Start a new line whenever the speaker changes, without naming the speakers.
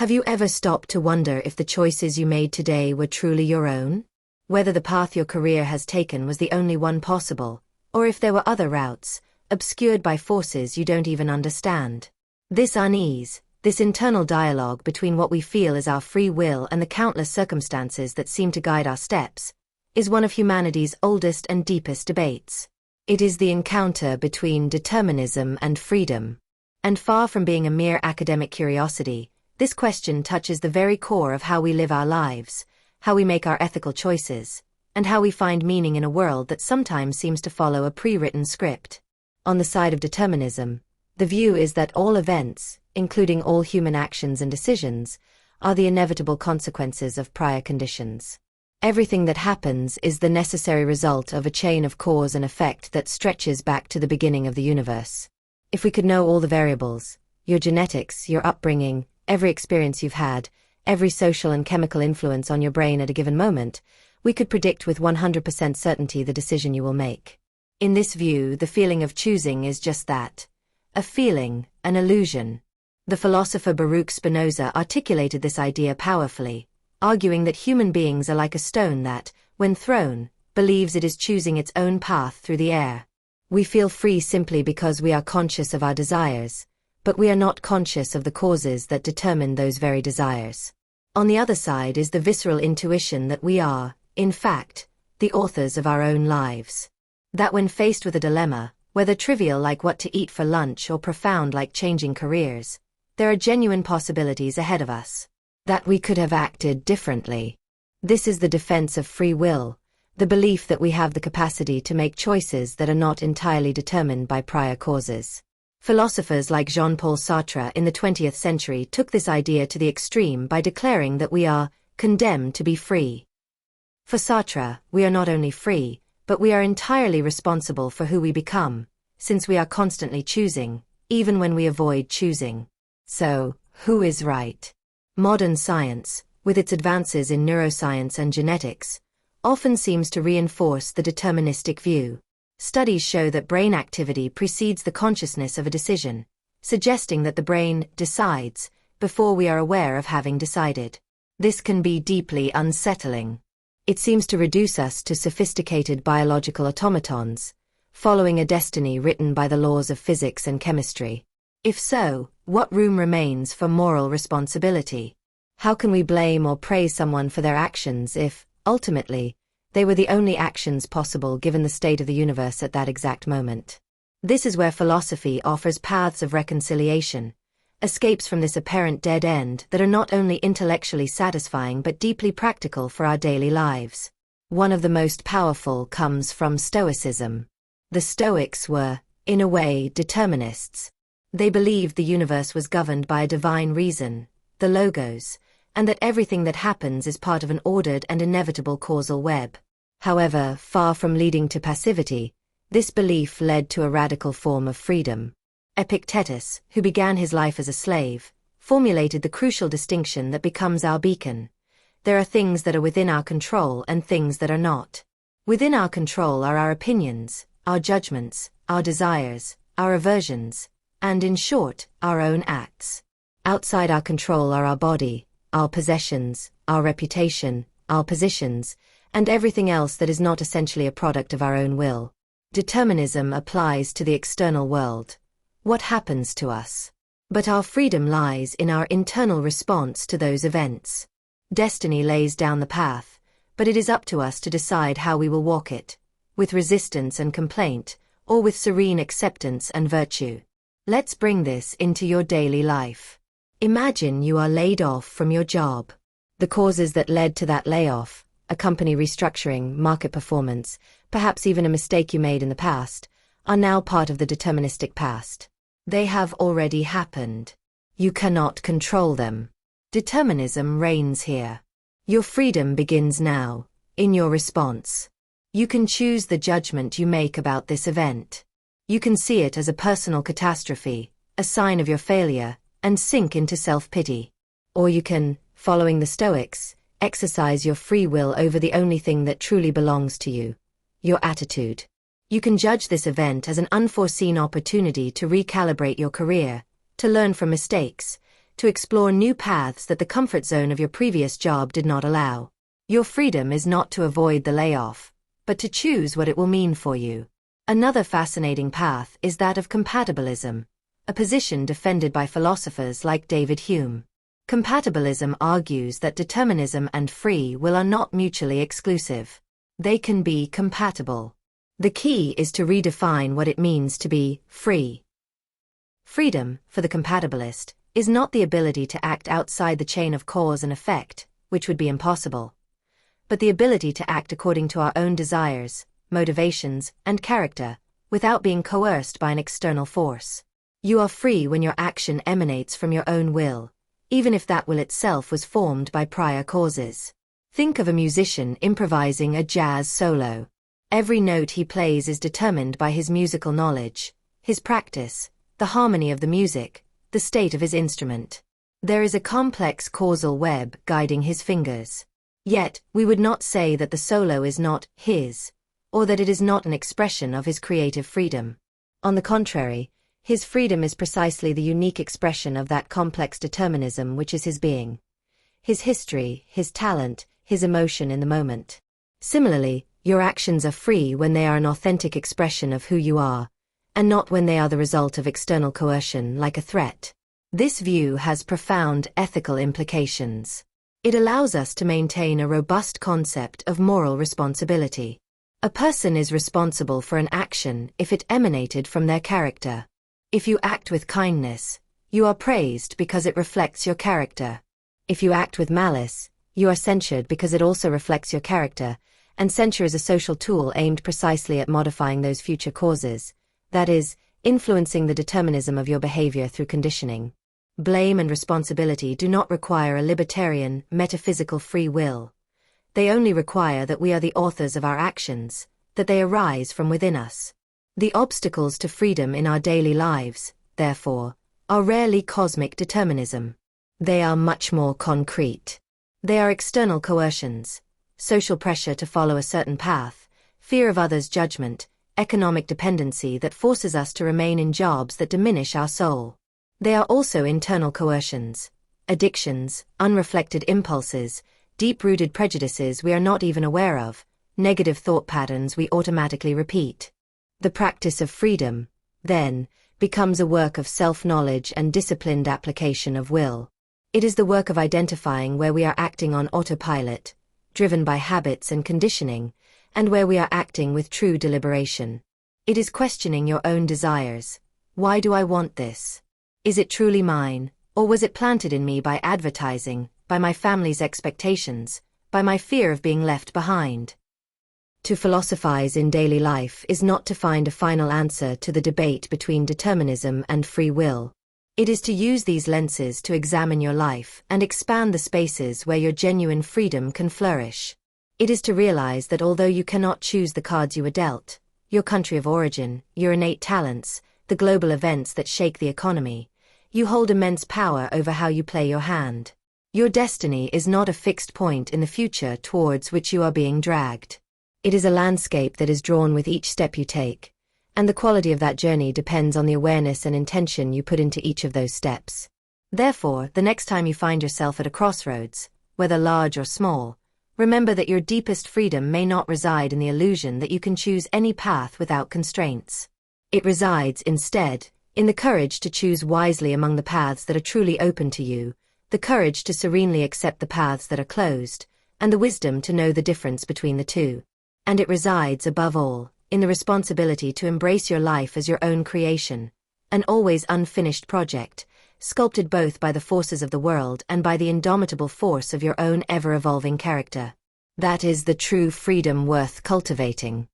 Have you ever stopped to wonder if the choices you made today were truly your own? Whether the path your career has taken was the only one possible, or if there were other routes, obscured by forces you don't even understand. This unease, this internal dialogue between what we feel is our free will and the countless circumstances that seem to guide our steps, is one of humanity's oldest and deepest debates. It is the encounter between determinism and freedom. And far from being a mere academic curiosity, this question touches the very core of how we live our lives, how we make our ethical choices, and how we find meaning in a world that sometimes seems to follow a pre-written script. On the side of determinism, the view is that all events, including all human actions and decisions, are the inevitable consequences of prior conditions. Everything that happens is the necessary result of a chain of cause and effect that stretches back to the beginning of the universe. If we could know all the variables, your genetics, your upbringing, every experience you've had, every social and chemical influence on your brain at a given moment, we could predict with 100% certainty the decision you will make. In this view, the feeling of choosing is just that. A feeling, an illusion. The philosopher Baruch Spinoza articulated this idea powerfully, arguing that human beings are like a stone that, when thrown, believes it is choosing its own path through the air. We feel free simply because we are conscious of our desires, but we are not conscious of the causes that determine those very desires. On the other side is the visceral intuition that we are, in fact, the authors of our own lives. That when faced with a dilemma, whether trivial like what to eat for lunch or profound like changing careers, there are genuine possibilities ahead of us. That we could have acted differently. This is the defense of free will, the belief that we have the capacity to make choices that are not entirely determined by prior causes. Philosophers like Jean-Paul Sartre in the 20th century took this idea to the extreme by declaring that we are condemned to be free. For Sartre, we are not only free, but we are entirely responsible for who we become, since we are constantly choosing, even when we avoid choosing. So, who is right? Modern science, with its advances in neuroscience and genetics, often seems to reinforce the deterministic view. Studies show that brain activity precedes the consciousness of a decision, suggesting that the brain decides before we are aware of having decided. This can be deeply unsettling. It seems to reduce us to sophisticated biological automatons, following a destiny written by the laws of physics and chemistry. If so, what room remains for moral responsibility? How can we blame or praise someone for their actions if, ultimately, they were the only actions possible given the state of the universe at that exact moment? This is where philosophy offers paths of reconciliation, escapes from this apparent dead end that are not only intellectually satisfying but deeply practical for our daily lives. One of the most powerful comes from Stoicism. The Stoics were, in a way, determinists. They believed the universe was governed by a divine reason, the logos, and that everything that happens is part of an ordered and inevitable causal web. However, far from leading to passivity, this belief led to a radical form of freedom. Epictetus, who began his life as a slave, formulated the crucial distinction that becomes our beacon. There are things that are within our control and things that are not. Within our control are our opinions, our judgments, our desires, our aversions, and in short, our own acts. Outside our control are our body, our possessions, our reputation, our positions, and everything else that is not essentially a product of our own will. Determinism applies to the external world. What happens to us? But our freedom lies in our internal response to those events. Destiny lays down the path, but it is up to us to decide how we will walk it, with resistance and complaint, or with serene acceptance and virtue. Let's bring this into your daily life. Imagine you are laid off from your job. The causes that led to that layoff, a company restructuring, market performance, perhaps even a mistake you made in the past, are now part of the deterministic past. They have already happened. You cannot control them. Determinism reigns here. Your freedom begins now, in your response. You can choose the judgment you make about this event. You can see it as a personal catastrophe, a sign of your failure, and sink into self-pity. Or you can, following the Stoics, exercise your free will over the only thing that truly belongs to you, your attitude. You can judge this event as an unforeseen opportunity to recalibrate your career, to learn from mistakes, to explore new paths that the comfort zone of your previous job did not allow. Your freedom is not to avoid the layoff, but to choose what it will mean for you. Another fascinating path is that of compatibilism, a position defended by philosophers like David Hume. Compatibilism argues that determinism and free will are not mutually exclusive. They can be compatible. The key is to redefine what it means to be free. Freedom, for the compatibilist, is not the ability to act outside the chain of cause and effect, which would be impossible, but the ability to act according to our own desires, motivations, and character, without being coerced by an external force. You are free when your action emanates from your own will, even if that will itself was formed by prior causes. Think of a musician improvising a jazz solo. Every note he plays is determined by his musical knowledge, his practice, the harmony of the music, the state of his instrument. There is a complex causal web guiding his fingers. Yet, we would not say that the solo is not his, or that it is not an expression of his creative freedom. On the contrary, his freedom is precisely the unique expression of that complex determinism which is his being, his history, his talent, his emotion in the moment. Similarly, your actions are free when they are an authentic expression of who you are, and not when they are the result of external coercion like a threat. This view has profound ethical implications. It allows us to maintain a robust concept of moral responsibility. A person is responsible for an action if it emanated from their character. If you act with kindness, you are praised because it reflects your character. If you act with malice, you are censured because it also reflects your character, and censure is a social tool aimed precisely at modifying those future causes, that is, influencing the determinism of your behavior through conditioning. Blame and responsibility do not require a libertarian, metaphysical free will. They only require that we are the authors of our actions, that they arise from within us. The obstacles to freedom in our daily lives, therefore, are rarely cosmic determinism. They are much more concrete. They are external coercions, social pressure to follow a certain path, fear of others' judgment, economic dependency that forces us to remain in jobs that diminish our soul. They are also internal coercions, addictions, unreflected impulses, deep-rooted prejudices we are not even aware of, negative thought patterns we automatically repeat. The practice of freedom, then, becomes a work of self-knowledge and disciplined application of will. It is the work of identifying where we are acting on autopilot, driven by habits and conditioning, and where we are acting with true deliberation. It is questioning your own desires. Why do I want this? Is it truly mine, or was it planted in me by advertising, by my family's expectations, by my fear of being left behind? To philosophize in daily life is not to find a final answer to the debate between determinism and free will. It is to use these lenses to examine your life and expand the spaces where your genuine freedom can flourish. It is to realize that although you cannot choose the cards you were dealt, your country of origin, your innate talents, the global events that shake the economy, you hold immense power over how you play your hand. Your destiny is not a fixed point in the future towards which you are being dragged. It is a landscape that is drawn with each step you take, and the quality of that journey depends on the awareness and intention you put into each of those steps. Therefore, the next time you find yourself at a crossroads, whether large or small, remember that your deepest freedom may not reside in the illusion that you can choose any path without constraints. It resides, instead, in the courage to choose wisely among the paths that are truly open to you, the courage to serenely accept the paths that are closed, and the wisdom to know the difference between the two. And it resides, above all, in the responsibility to embrace your life as your own creation, an always unfinished project, sculpted both by the forces of the world and by the indomitable force of your own ever-evolving character. That is the true freedom worth cultivating.